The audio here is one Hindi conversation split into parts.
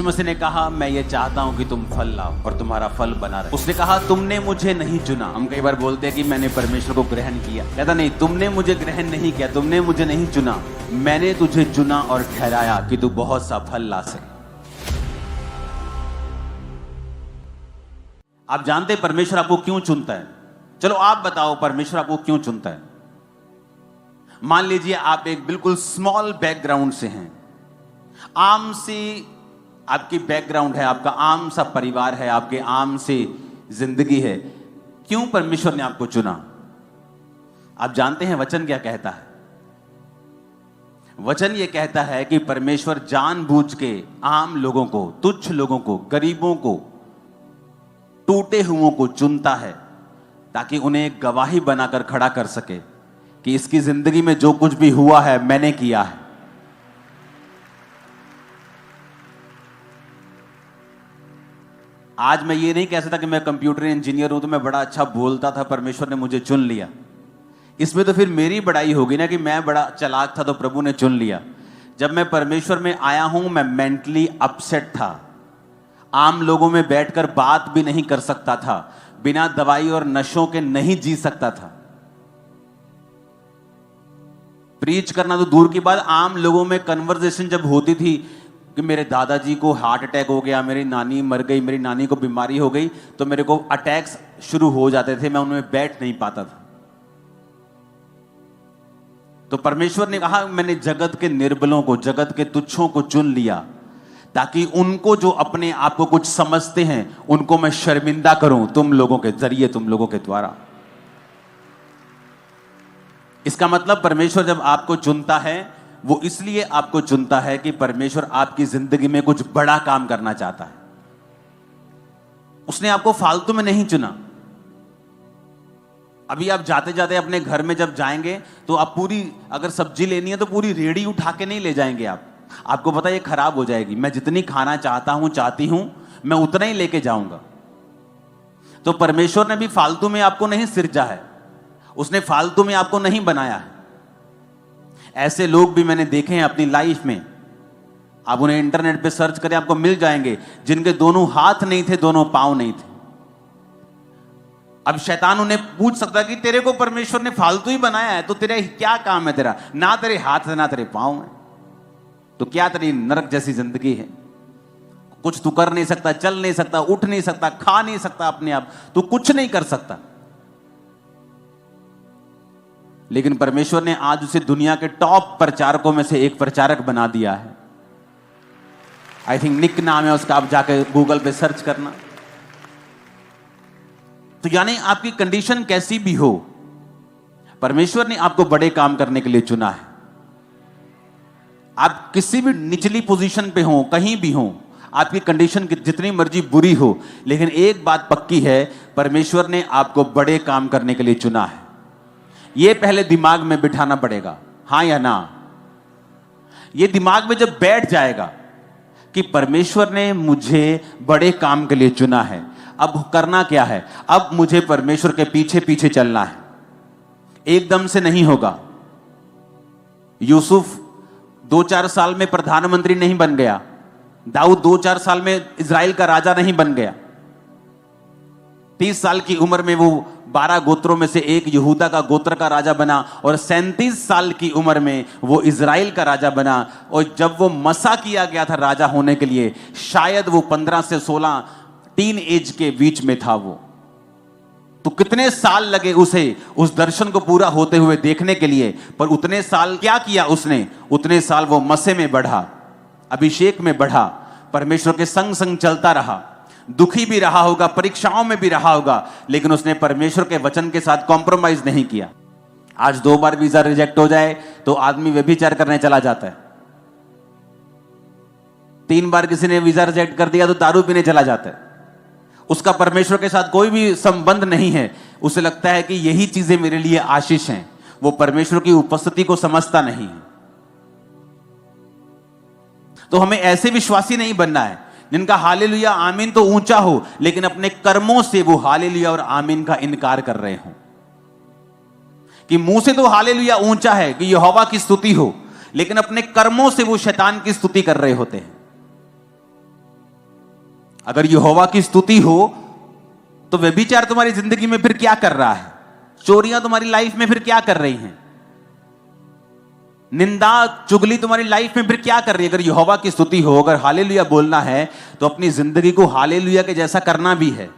मसीह ने कहा, मैं ये चाहता हूं कि तुम फल लाओ और तुम्हारा फल बना रहे। उसने कहा, तुमने मुझे नहीं चुना। हम कई बार बोलते हैं कि मैंने परमेश्वर को ग्रहण किया। कहता नहीं, तुमने मुझे ग्रहण नहीं किया, तुमने मुझे नहीं चुना, मैंने तुझे चुना और ठहराया कि तू बहुत सा फल ला सके। आप जानते हैं परमेश्वर आपको क्यों चुनता है? चलो आप बताओ, परमेश्वर आपको क्यों चुनता है? मान लीजिए आप एक बिल्कुल स्मॉल बैकग्राउंड से हैं, आम सी आपकी बैकग्राउंड है, आपका आम सा परिवार है, आपके आम सी जिंदगी है। क्यों परमेश्वर ने आपको चुना? आप जानते हैं वचन क्या कहता है? वचन ये कहता है कि परमेश्वर जानबूझ के आम लोगों को, तुच्छ लोगों को, गरीबों को, टूटे हुओं को चुनता है ताकि उन्हें एक गवाही बनाकर खड़ा कर सके कि इसकी जिंदगी में जो कुछ भी हुआ है मैंने किया है। आज मैं ये नहीं कह सकता कि मैं कंप्यूटर इंजीनियर हूं तो मैं बड़ा अच्छा बोलता था, परमेश्वर ने मुझे चुन लिया। इसमें तो फिर मेरी बड़ाई होगी ना कि मैं बड़ा चालाक था तो प्रभु ने चुन लिया। जब मैं परमेश्वर में आया हूं, मैं मेंटली अपसेट था, आम लोगों में बैठकर बात भी नहीं कर सकता था, बिना दवाई और नशों के नहीं जी सकता था। प्रीच करना तो दूर की बात, आम लोगों में कन्वर्सेशन जब होती थी कि मेरे दादाजी को हार्ट अटैक हो गया, मेरी नानी मर गई, मेरी नानी को बीमारी हो गई, तो मेरे को अटैक्स शुरू हो जाते थे, मैं उनमें बैठ नहीं पाता था। तो परमेश्वर ने कहा, मैंने जगत के निर्बलों को, जगत के तुच्छों को चुन लिया ताकि उनको जो अपने आप को कुछ समझते हैं उनको मैं शर्मिंदा करूं तुम लोगों के जरिए, तुम लोगों के द्वारा। इसका मतलब परमेश्वर जब आपको चुनता है वो इसलिए आपको चुनता है कि परमेश्वर आपकी जिंदगी में कुछ बड़ा काम करना चाहता है। उसने आपको फालतू में नहीं चुना। अभी आप जाते जाते अपने घर में जब जाएंगे तो आप पूरी, अगर सब्जी लेनी है तो पूरी रेडी उठा के नहीं ले जाएंगे आपको पता है ये खराब हो जाएगी। मैं जितनी खाना चाहती हूं मैं उतना ही लेके जाऊंगा। तो परमेश्वर ने भी फालतू में आपको नहीं सिरजा है, उसने फालतू में आपको नहीं बनाया है। ऐसे लोग भी मैंने देखे हैं अपनी लाइफ में, आप उन्हें इंटरनेट पे सर्च करें आपको मिल जाएंगे, जिनके दोनों हाथ नहीं थे, दोनों पांव नहीं थे। अब शैतान उन्हें पूछ सकता है कि तेरे को परमेश्वर ने फालतू ही बनाया है तो तेरा क्या काम है? तेरा ना तेरे हाथ है ना तेरे पांव है, तो क्या तेरी नरक जैसी जिंदगी है? कुछ तू कर नहीं सकता, चल नहीं सकता, उठ नहीं सकता, खा नहीं सकता अपने आप, तू कुछ नहीं कर सकता। लेकिन परमेश्वर ने आज उसे दुनिया के टॉप प्रचारकों में से एक प्रचारक बना दिया है। आई थिंक निक नाम है उसका, आप जाके गूगल पे सर्च करना। तो यानी आपकी कंडीशन कैसी भी हो, परमेश्वर ने आपको बड़े काम करने के लिए चुना है। आप किसी भी निचली पोजीशन पे हो, कहीं भी हो, आपकी कंडीशन जितनी मर्जी बुरी हो, लेकिन एक बात पक्की है, परमेश्वर ने आपको बड़े काम करने के लिए चुना है। ये पहले दिमाग में बिठाना पड़ेगा, हां या ना। ये दिमाग में जब बैठ जाएगा कि परमेश्वर ने मुझे बड़े काम के लिए चुना है, अब करना क्या है? अब मुझे परमेश्वर के पीछे पीछे चलना है। एकदम से नहीं होगा। यूसुफ 2-4 साल में प्रधानमंत्री नहीं बन गया, दाऊद 2-4 साल में इजराइल का राजा नहीं बन गया। 30 साल की उम्र में वो 12 गोत्रों में से एक यहूदा का गोत्र का राजा बना, और 37 साल की उम्र में वो इजराइल का राजा बना। और जब वो मसा किया गया था राजा होने के लिए, शायद वो 15 से 16 टीन एज के बीच में था वो। तो कितने साल लगे उसे उस दर्शन को पूरा होते हुए देखने के लिए, पर उतने साल क्या किया उसने? उतने साल वो मसे में बढ़ा, अभिषेक में बढ़ा, परमेश्वर के संग संग चलता रहा। दुखी भी रहा होगा, परीक्षाओं में भी रहा होगा, लेकिन उसने परमेश्वर के वचन के साथ कॉम्प्रोमाइज नहीं किया। आज 2 बार वीजा रिजेक्ट हो जाए तो आदमी व्यभिचार करने चला जाता है। 3 बार किसी ने वीजा रिजेक्ट कर दिया तो दारू पीने चला जाता है। उसका परमेश्वर के साथ कोई भी संबंध नहीं है। उसे लगता है कि यही चीजें मेरे लिए आशीष हैं। वो परमेश्वर की उपस्थिति को समझता नहीं है। तो हमें ऐसे विश्वासी नहीं बनना है जिनका हालेलुया आमीन तो ऊंचा हो, लेकिन अपने कर्मों से वो हालेलुया और आमीन का इनकार कर रहे हो। कि मुंह से तो हालेलुया ऊंचा है कि यहोवा की स्तुति हो, लेकिन अपने कर्मों से वो शैतान की स्तुति कर रहे होते हैं। अगर यहोवा की स्तुति हो तो व्यभिचार तुम्हारी जिंदगी में फिर क्या कर रहा है? चोरियां तुम्हारी लाइफ में फिर क्या कर रही हैं? निंदा चुगली तुम्हारी लाइफ में फिर क्या कर रही है? अगर यहोवा की स्तुति हो, अगर हालेलुया बोलना है तो अपनी जिंदगी को हालेलुया के जैसा करना भी है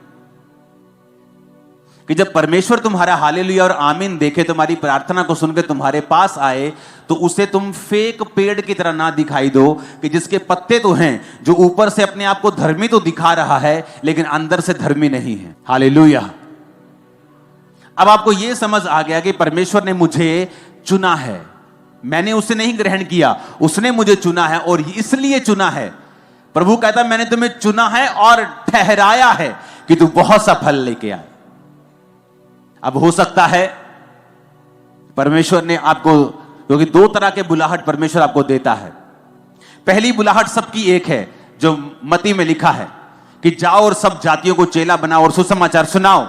कि जब परमेश्वर तुम्हारा हालेलुया और आमीन देखे, तुम्हारी प्रार्थना को सुनकर तुम्हारे पास आए, तो उसे तुम फेक पेड़ की तरह ना दिखाई दो कि जिसके पत्ते तो हैं, जो ऊपर से अपने आप को धर्मी तो दिखा रहा है लेकिन अंदर से धर्मी नहीं है। हालेलुया। अब आपको यह समझ आ गया कि परमेश्वर ने मुझे चुना है, मैंने उसे नहीं ग्रहण किया, उसने मुझे चुना है और इसलिए चुना है। प्रभु कहता मैंने तुम्हें चुना है और ठहराया है कि तू बहुत सा फल लेके आए। अब हो सकता है परमेश्वर ने आपको, क्योंकि दो तरह के बुलाहट परमेश्वर आपको देता है। पहली बुलाहट सबकी एक है जो मत्ती में लिखा है कि जाओ और सब जातियों को चेला बनाओ और सुसमाचार सुनाओ।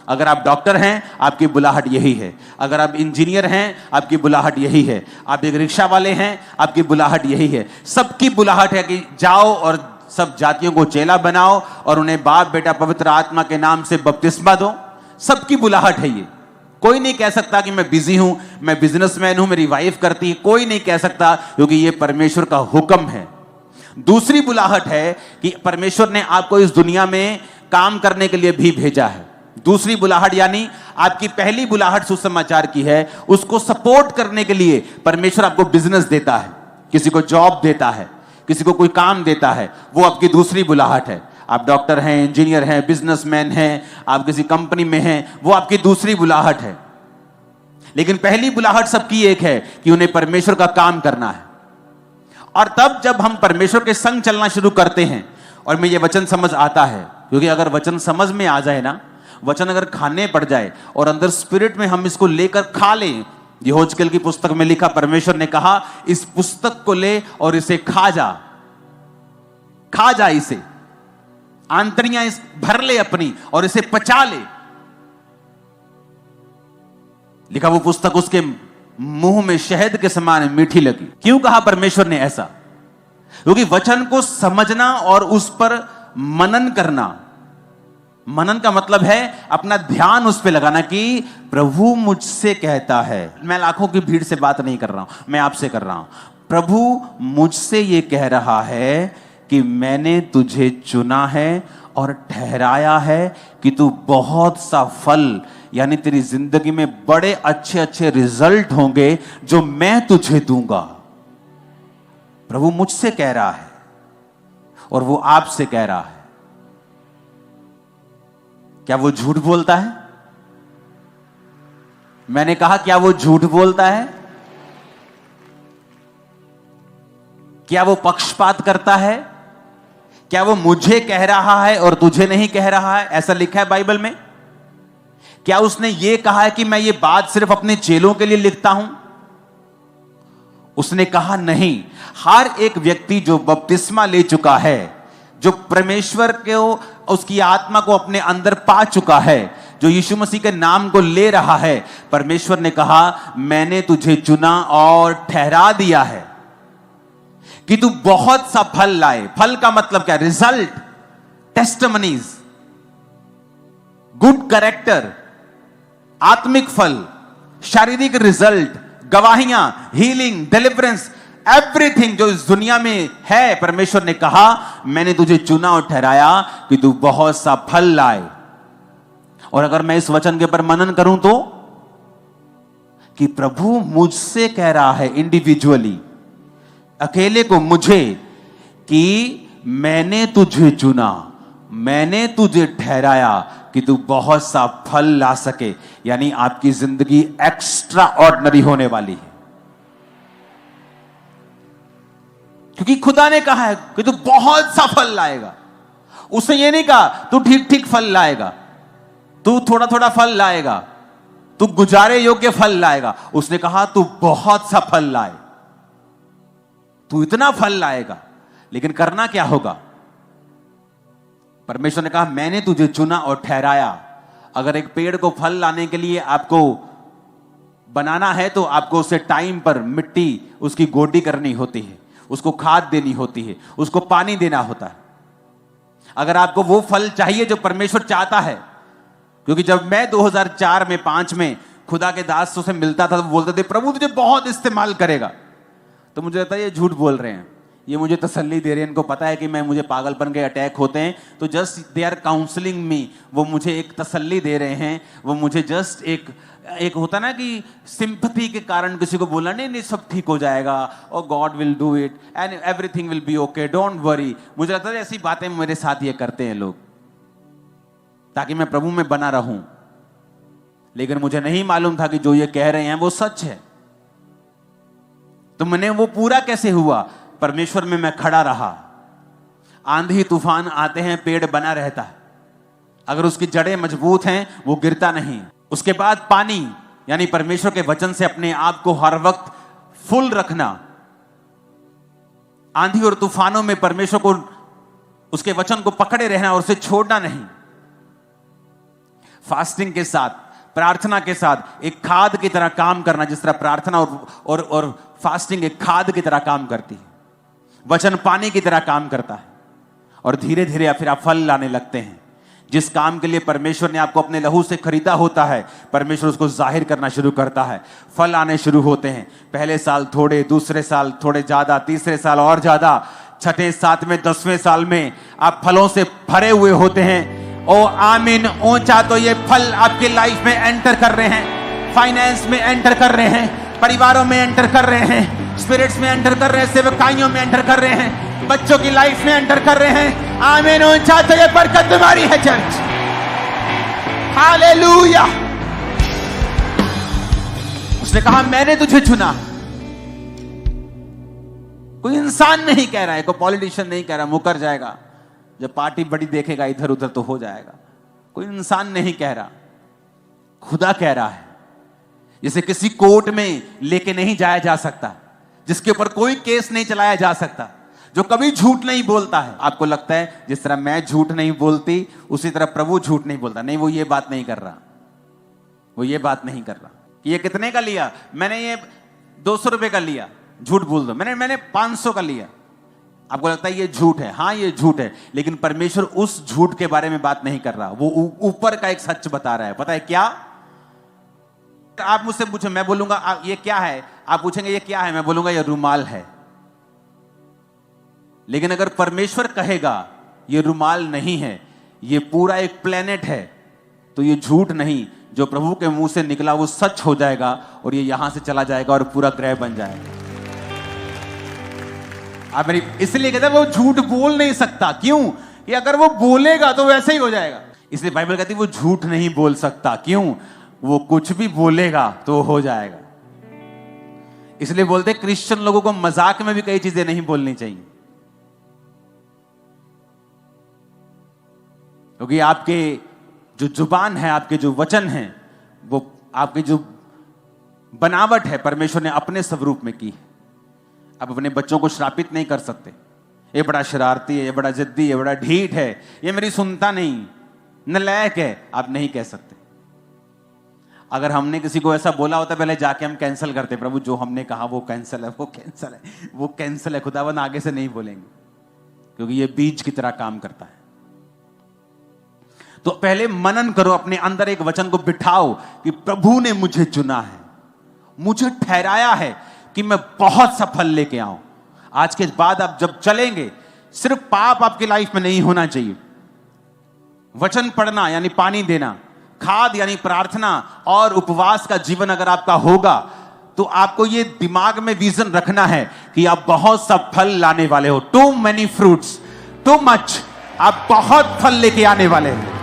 अगर आप डॉक्टर हैं आपकी बुलाहट यही है, अगर आप इंजीनियर हैं आपकी बुलाहट यही है, आप एक रिक्शा वाले हैं आपकी बुलाहट यही है। सबकी बुलाहट है कि जाओ और सब जातियों को चेला बनाओ और उन्हें बाप बेटा पवित्र आत्मा के नाम से बपतिस्मा दो। सबकी बुलाहट है ये। कोई नहीं कह सकता कि मैं बिजी हूं, मैं बिजनेसमैन हूं, मेरी वाइफ करती है, कोई नहीं कह सकता, क्योंकि ये परमेश्वर का हुक्म है। दूसरी बुलाहट है कि परमेश्वर ने आपको इस दुनिया में काम करने के लिए भी भेजा है। दूसरी बुलाहट यानी आपकी पहली बुलाहट सुसमाचार की है, उसको सपोर्ट करने के लिए परमेश्वर आपको बिजनेस देता है, किसी को जॉब देता है, किसी को कोई काम देता है, वो आपकी दूसरी बुलाहट है। आप डॉक्टर हैं, इंजीनियर हैं, बिजनेसमैन हैं, आप किसी कंपनी में हैं, वो आपकी दूसरी बुलाहट है। लेकिन पहली बुलाहट सबकी एक है कि उन्हें परमेश्वर का काम करना है। और तब जब हम परमेश्वर के संग चलना शुरू करते हैं, और में ये वचन समझ आता है, क्योंकि अगर वचन समझ में आ जाए ना, वचन अगर खाने पड़ जाए और अंदर स्पिरिट में हम इसको लेकर खा लें, यहोजकेल की पुस्तक में लिखा, परमेश्वर ने कहा इस पुस्तक को ले और इसे खा जा इसे, आंतरियां इस भर ले अपनी और इसे पचा ले। लिखा वो पुस्तक उसके मुंह में शहद के समान मीठी लगी। क्यों कहा परमेश्वर ने ऐसा? क्योंकि वचन को समझना और उस पर मनन करना, मनन का मतलब है अपना ध्यान उस पर लगाना कि प्रभु मुझसे कहता है। मैं लाखों की भीड़ से बात नहीं कर रहा हूं, मैं आपसे कर रहा हूं। प्रभु मुझसे यह कह रहा है कि मैंने तुझे चुना है और ठहराया है कि तू बहुत सा फल, यानी तेरी जिंदगी में बड़े अच्छे अच्छे रिजल्ट होंगे जो मैं तुझे दूंगा। प्रभु मुझसे कह रहा है और वो आपसे कह रहा है। क्या वो झूठ बोलता है? मैंने कहा क्या वो झूठ बोलता है? क्या वो पक्षपात करता है? क्या वो मुझे कह रहा है और तुझे नहीं कह रहा है? ऐसा लिखा है बाइबल में। क्या उसने ये कहा है कि मैं ये बात सिर्फ अपने चेलों के लिए लिखता हूं? उसने कहा नहीं, हर एक व्यक्ति जो बपतिस्मा ले चुका है, जो परमेश्वर को, उसकी आत्मा को अपने अंदर पा चुका है, जो यीशु मसीह के नाम को ले रहा है, परमेश्वर ने कहा मैंने तुझे चुना और ठहरा दिया है कि तू बहुत सा फल लाए। फल का मतलब क्या? रिजल्ट, टेस्टिमनीज, गुड कैरेक्टर, आत्मिक फल, शारीरिक रिजल्ट, गवाहियां, हीलिंग, डिलीवरेंस, एवरीथिंग जो इस दुनिया में है। परमेश्वर ने कहा मैंने तुझे चुना और ठहराया कि तू बहुत सा फल लाए। और अगर मैं इस वचन के ऊपर मनन करूं तो कि प्रभु मुझसे कह रहा है इंडिविजुअली, अकेले को मुझे, कि मैंने तुझे चुना, मैंने तुझे ठहराया कि तू बहुत सा फल ला सके। यानी आपकी जिंदगी एक्स्ट्रा ऑर्डिनरी होने वाली है, क्योंकि खुदा ने कहा है कि तू बहुत सा फल लाएगा। उसने ये नहीं कहा तू ठीक ठीक फल लाएगा, तू थोड़ा थोड़ा फल लाएगा, तू गुजारे योग्य फल लाएगा। उसने कहा तू बहुत सा फल लाए, तू इतना फल लाएगा। लेकिन करना क्या होगा? परमेश्वर ने कहा मैंने तुझे चुना और ठहराया। अगर एक पेड़ को फल लाने के लिए आपको बनाना है तो आपको उसे टाइम पर मिट्टी उसकी गोडी करनी होती है, उसको खाद देनी होती है, उसको पानी देना होता है। अगर आपको वो फल चाहिए जो परमेश्वर चाहता है, क्योंकि जब मैं 2004 में 5 में खुदा के दासों से मिलता था तो बोलते थे प्रभु तुझे बहुत इस्तेमाल करेगा, तो मुझे लगता है ये झूठ बोल रहे हैं, ये मुझे तसल्ली दे रहे हैं, इनको पता है कि मुझे पागलपन के अटैक होते हैं, तो जस्ट दे आर काउंसलिंग मी, वो मुझे एक तसल्ली दे रहे हैं, वो मुझे जस्ट एक होता ना कि सिंपथी के कारण किसी को बोलना, नहीं नहीं सब ठीक हो जाएगा और God will do it and everything will be okay, don't worry. मुझे लगता है ऐसी बातें मेरे साथ ये करते हैं लोग ताकि मैं प्रभु में बना रहूं, लेकिन मुझे नहीं मालूम था कि जो ये कह रहे हैं वो सच है। तो मैंने वो पूरा कैसे हुआ? परमेश्वर में मैं खड़ा रहा। आंधी तूफान आते हैं, पेड़ बना रहता है, अगर उसकी जड़ें मजबूत हैं वो गिरता नहीं। उसके बाद पानी यानी परमेश्वर के वचन से अपने आप को हर वक्त फुल रखना, आंधी और तूफानों में परमेश्वर को उसके वचन को पकड़े रहना और उसे छोड़ना नहीं। फास्टिंग के साथ, प्रार्थना के साथ एक खाद की तरह काम करना, जिस तरह प्रार्थना और फास्टिंग एक खाद की तरह काम करती है, वचन पानी की तरह काम करता है, और धीरे धीरे फिर आप फल लाने लगते हैं। जिस काम के लिए परमेश्वर ने आपको अपने लहू से खरीदा होता है, परमेश्वर उसको जाहिर करना शुरू करता है, फल आने शुरू होते हैं। पहले साल थोड़े, दूसरे साल थोड़े ज्यादा, तीसरे साल और ज्यादा, छठे, सातवें, 10वें साल में आप फलों से भरे हुए होते हैं। ओ आमीन ऊंचा। तो ये फल आपकी लाइफ में एंटर कर रहे हैं, फाइनेंस में एंटर कर रहे हैं, परिवारों में एंटर कर रहे हैं, स्पिरिट्स में एंटर कर रहे हैं, सेवकाइयों में एंटर कर रहे हैं, बच्चों की लाइफ में एंटर कर रहे हैं। आमीन ऊंचा। तो ये बरकत तुम्हारी है चर्च। हालेलुया। उसने कहा मैंने तुझे चुना। कोई इंसान नहीं कह रहा है, कोई पॉलिटिशियन नहीं कह रहा मुकर जाएगा, जब पार्टी बड़ी देखेगा इधर उधर तो हो जाएगा। कोई इंसान नहीं कह रहा, खुदा कह रहा है। जिसे किसी कोर्ट में लेके नहीं जाया जा सकता, जिसके ऊपर कोई केस नहीं चलाया जा सकता, जो कभी झूठ नहीं बोलता है। आपको लगता है जिस तरह मैं झूठ नहीं बोलती उसी तरह प्रभु झूठ नहीं बोलता? नहीं, वो ये बात नहीं कर रहा, वो ये बात नहीं कर रहा कि ये कितने का लिया, मैंने ये 200 रुपए का लिया, झूठ बोल दो, मैंने 500 का लिया। आपको लगता है ये झूठ है? हाँ ये झूठ है, लेकिन परमेश्वर उस झूठ के बारे में बात नहीं कर रहा, वो ऊपर का एक सच बता रहा है। पता है क्या? आप मुझसे पूछो, मैं बोलूंगा ये क्या है, आप पूछेंगे ये क्या है, मैं बोलूंगा ये रुमाल है। लेकिन अगर परमेश्वर कहेगा ये रुमाल नहीं है, ये पूरा एक प्लेनेट है, तो ये झूठ नहीं, जो प्रभु के मुंह से निकला वो सच हो जाएगा और ये यहां से चला जाएगा और पूरा ग्रह बन जाएगा। आप मेरी इसलिए कहते हैं वो झूठ बोल नहीं सकता। क्यों? कि अगर वो बोलेगा तो वैसे ही हो जाएगा। इसलिए बाइबल कहती है वो झूठ नहीं बोल सकता। क्यों? वो कुछ भी बोलेगा तो हो जाएगा। इसलिए बोलते क्रिश्चियन लोगों को मजाक में भी कई चीजें नहीं बोलनी चाहिए, क्योंकि आपके जो जुबान है, आपके जो वचन हैं, वो आपकी जो बनावट है परमेश्वर ने अपने स्वरूप में की है। आप अपने बच्चों को श्रापित नहीं कर सकते, ये बड़ा शरारती है, ये बड़ा जिद्दी है, ये बड़ा ढीठ है, ये मेरी सुनता नहीं, नालायक है, आप नहीं कह सकते। अगर हमने किसी को ऐसा बोला होता पहले जाके हम कैंसिल करते, प्रभु जो हमने कहा वो कैंसिल है, वो कैंसिल है, वो कैंसिल है, खुदावन आगे से नहीं बोलेंगे, क्योंकि ये बीज की तरह काम करता है। तो पहले मनन करो, अपने अंदर एक वचन को बिठाओ कि प्रभु ने मुझे चुना है, मुझे ठहराया है कि मैं बहुत सफल लेके आऊं। आज के बाद आप जब चलेंगे, सिर्फ पाप आपकी लाइफ में नहीं होना चाहिए। वचन पढ़ना यानी पानी देना, खाद यानी प्रार्थना और उपवास का जीवन अगर आपका होगा, तो आपको ये दिमाग में विजन रखना है कि आप बहुत सा फल लाने वाले हो। Too many fruits, too much, आप बहुत फल लेके आने वाले हो।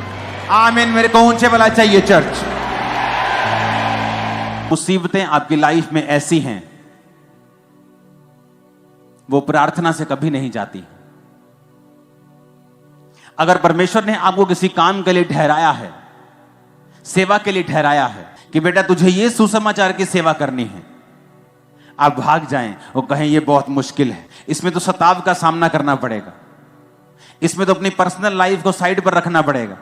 आमीन। मेरे को ऊंचे वाला चाहिए चर्च। मुसीबतें आपकी लाइफ में ऐसी हैं, वो प्रार्थना से कभी नहीं जाती। अगर परमेश्वर ने आपको किसी काम के लिए ठहराया है, सेवा के लिए ठहराया है कि बेटा तुझे ये सुसमाचार की सेवा करनी है, आप भाग जाएं और कहें ये बहुत मुश्किल है, इसमें तो सताव का सामना करना पड़ेगा, इसमें तो अपनी पर्सनल लाइफ को साइड पर रखना पड़ेगा,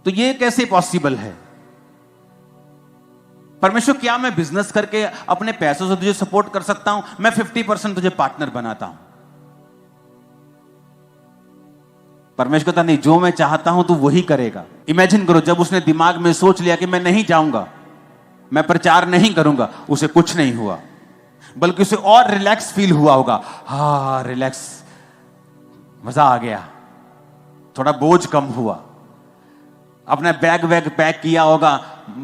तो ये कैसे पॉसिबल है? परमेश्वर क्या मैं बिजनेस करके अपने पैसों से तुझे सपोर्ट कर सकता हूं? मैं 50% तुझे पार्टनर बनाता हूं। परमेश्वर कहता नहीं, जो मैं चाहता हूं तू वही करेगा। इमेजिन करो, जब उसने दिमाग में सोच लिया कि मैं नहीं जाऊंगा, मैं प्रचार नहीं करूंगा, उसे कुछ नहीं हुआ, बल्कि उसे और रिलैक्स फील हुआ होगा। हाँ, रिलैक्स, मजा आ गया, थोड़ा बोझ कम हुआ। अपना बैग वैग पैक किया होगा,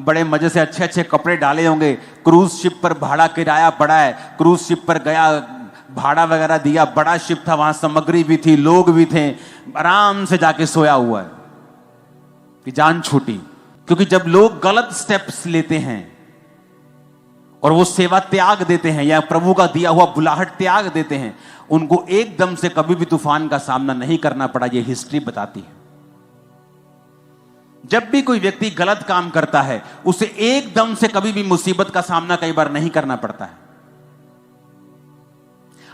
बड़े मजे से अच्छे अच्छे कपड़े डाले होंगे। क्रूज शिप पर भाड़ा किराया पड़ा है, क्रूज शिप पर गया, भाड़ा वगैरह दिया, बड़ा शिप था, वहां सामग्री भी थी, लोग भी थे, आराम से जाके सोया हुआ है कि जान छूटी। क्योंकि जब लोग गलत स्टेप्स लेते हैं और वो सेवा त्याग देते हैं या प्रभु का दिया हुआ बुलाहट त्याग देते हैं, उनको एकदम से कभी भी तूफान का सामना नहीं करना पड़ा। ये हिस्ट्री बताती है। जब भी कोई व्यक्ति गलत काम करता है, उसे एकदम से कभी भी मुसीबत का सामना कई बार नहीं करना पड़ता है।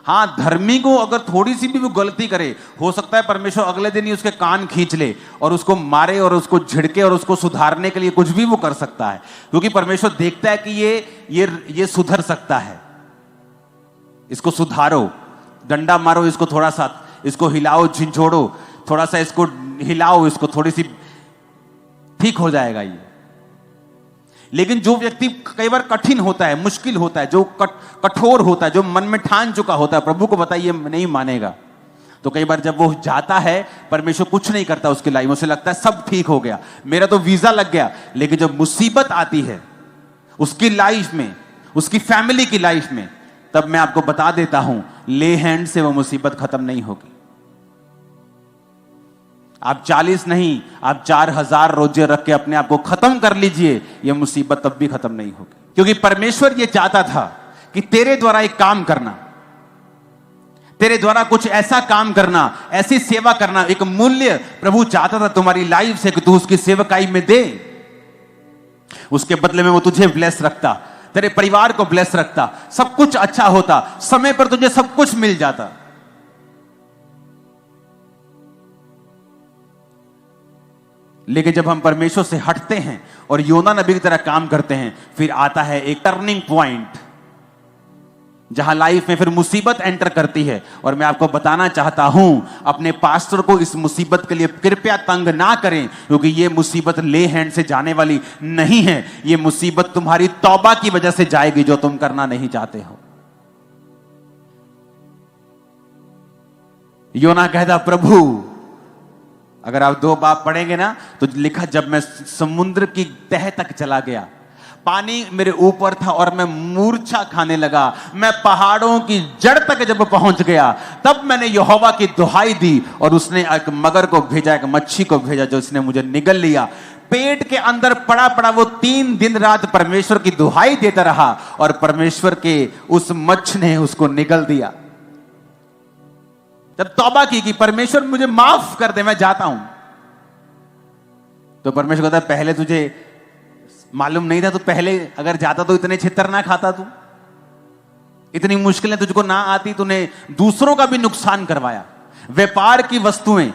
हां, धर्मी को अगर थोड़ी सी भी वो गलती करे, हो सकता है परमेश्वर अगले दिन ही उसके कान खींच ले और उसको मारे और उसको झिड़के और उसको सुधारने के लिए कुछ भी वो कर सकता है, क्योंकि परमेश्वर देखता है कि ये सुधर सकता है। इसको सुधारो, डंडा मारो इसको, थोड़ा सा इसको हिलाओ, झिझोड़ो, थोड़ा सा इसको हिलाओ, इसको थोड़ी सी ठीक हो जाएगा ये। लेकिन जो व्यक्ति कई बार कठिन होता है, मुश्किल होता है, जो कठोर होता है, जो मन में ठान चुका होता है, प्रभु को बताइए नहीं मानेगा, तो कई बार जब वो जाता है, परमेश्वर कुछ नहीं करता उसकी लाइफ में। उसे लगता है सब ठीक हो गया, मेरा तो वीजा लग गया। लेकिन जब मुसीबत आती है उसकी लाइफ में, उसकी फैमिली की लाइफ में, तब मैं आपको बता देता हूं, ले हैंड से वो मुसीबत खत्म नहीं होगी। आप 40 नहीं, आप 4000 रोजे रख के अपने आप को खत्म कर लीजिए, यह मुसीबत तब भी खत्म नहीं होगी। क्योंकि परमेश्वर यह चाहता था कि तेरे द्वारा एक काम करना, तेरे द्वारा कुछ ऐसा काम करना, ऐसी सेवा करना, एक मूल्य प्रभु चाहता था तुम्हारी लाइफ से कि तू उसकी सेवकाई में दे। उसके बदले में वो तुझे ब्लेस रखता, तेरे परिवार को ब्लेस रखता, सब कुछ अच्छा होता, समय पर तुझे सब कुछ मिल जाता। लेकिन जब हम परमेश्वर से हटते हैं और योना नबी की तरह काम करते हैं, फिर आता है एक टर्निंग पॉइंट जहां लाइफ में फिर मुसीबत एंटर करती है। और मैं आपको बताना चाहता हूं, अपने पास्टर को इस मुसीबत के लिए कृपया तंग ना करें, क्योंकि यह मुसीबत ले हैंड से जाने वाली नहीं है। यह मुसीबत तुम्हारी तौबा की वजह से जाएगी, जो तुम करना नहीं चाहते हो। योना कहता, प्रभु अगर आप 2 बाब पढ़ेंगे ना, तो लिखा, जब मैं समुद्र की तह तक चला गया, पानी मेरे ऊपर था और मैं मूर्छा खाने लगा, मैं पहाड़ों की जड़ तक जब पहुंच गया, तब मैंने यहोवा की दुहाई दी और उसने एक मगर को भेजा, एक मच्छी को भेजा, जो उसने मुझे निगल लिया। पेट के अंदर पड़ा पड़ा वो 3 दिन रात परमेश्वर की दुहाई देता रहा और परमेश्वर के उस मच्छ ने उसको निगल दिया। जब तौबा की कि परमेश्वर मुझे माफ कर दे, मैं जाता हूं, तो परमेश्वर कहता है, पहले तुझे मालूम नहीं था, तो पहले अगर जाता तो इतने छितर ना खाता, तू इतनी मुश्किलें तुझको ना आती, तूने दूसरों का भी नुकसान करवाया। व्यापार की वस्तुएं,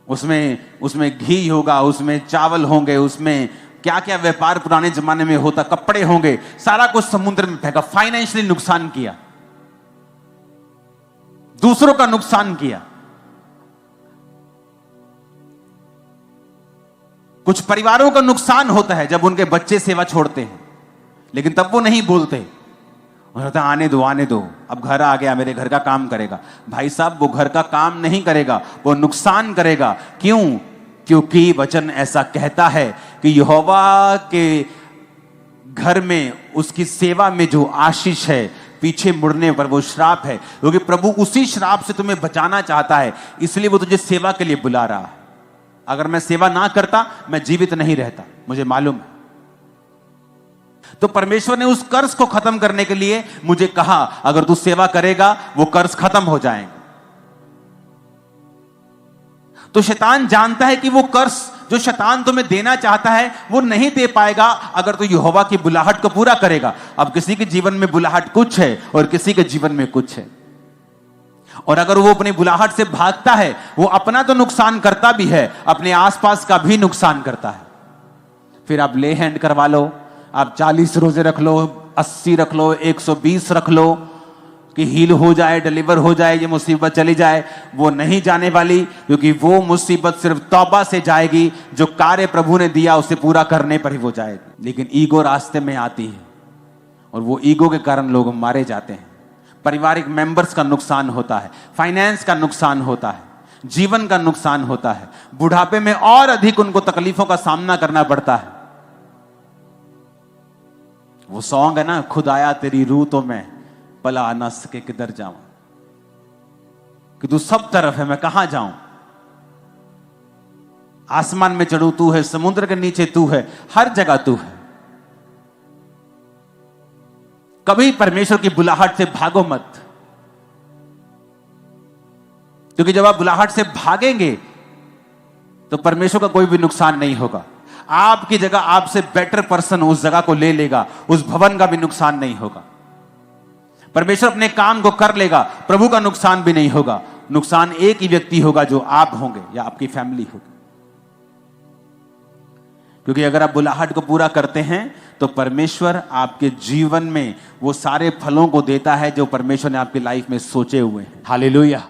उसमें घी होगा, उसमें चावल होंगे, उसमें क्या क्या व्यापार पुराने जमाने में होता, कपड़े होंगे, सारा कुछ समुद्र में फेंका। फाइनेंशियली नुकसान किया, दूसरों का नुकसान किया। कुछ परिवारों का नुकसान होता है जब उनके बच्चे सेवा छोड़ते हैं, लेकिन तब वो नहीं बोलते, उन्होंने आने दो आने दो, अब घर आ गया, मेरे घर का काम करेगा। भाई साहब, वो घर का काम नहीं करेगा, वो नुकसान करेगा। क्यों? क्योंकि वचन ऐसा कहता है कि यहोवा के घर में, उसकी सेवा में जो आशीष है, पीछे मुड़ने पर वो श्राप है। क्योंकि प्रभु उसी श्राप से तुम्हें बचाना चाहता है, इसलिए वो तुझे सेवा के लिए बुला रहा है। अगर मैं सेवा ना करता, मैं जीवित नहीं रहता, मुझे मालूम है। तो परमेश्वर ने उस कर्ज को खत्म करने के लिए मुझे कहा, अगर तू सेवा करेगा वो कर्ज खत्म हो जाएगा। तो शैतान जानता है कि वो कर्ज जो शैतान तुम्हें देना चाहता है, वो नहीं दे पाएगा अगर तू यहोवा की बुलाहट को पूरा करेगा। अब किसी के जीवन में बुलाहट कुछ है और किसी के जीवन में कुछ है, और अगर वो अपनी बुलाहट से भागता है, वो अपना तो नुकसान करता भी है, अपने आसपास का भी नुकसान करता है। फिर आप ले हैंड करवा लो, आप 40 रोजे रख लो, 80 रख लो, 120 रख लो कि हील हो जाए, डिलीवर हो जाए, ये मुसीबत चली जाए। वो नहीं जाने वाली, क्योंकि वो मुसीबत सिर्फ तौबा से जाएगी। जो कार्य प्रभु ने दिया उसे पूरा करने पर ही वो जाएगी। लेकिन ईगो रास्ते में आती है और वो ईगो के कारण लोग मारे जाते हैं। पारिवारिक मेंबर्स का नुकसान होता है, फाइनेंस का नुकसान होता है, जीवन का नुकसान होता है, बुढ़ापे में और अधिक उनको तकलीफों का सामना करना पड़ता है। वो सॉन्ग है ना, खुदाया तेरी रूह तो मैं भला ना सके किधर जाऊं, कि तू सब तरफ है, मैं कहां जाऊं। आसमान में चढ़ू तू है, समुद्र के नीचे तू है, हर जगह तू है। कभी परमेश्वर की बुलाहट से भागो मत, क्योंकि जब आप बुलाहट से भागेंगे तो परमेश्वर का कोई भी नुकसान नहीं होगा। आपकी जगह आपसे बेटर पर्सन उस जगह को ले लेगा, उस भवन का भी नुकसान नहीं होगा। परमेश्वर अपने काम को कर लेगा, प्रभु का नुकसान भी नहीं होगा। नुकसान एक ही व्यक्ति होगा, जो आप होंगे या आपकी फैमिली होगी। क्योंकि अगर आप बुलाहट को पूरा करते हैं तो परमेश्वर आपके जीवन में वो सारे फलों को देता है जो परमेश्वर ने आपकी लाइफ में सोचे हुए हैं। हालेलुया।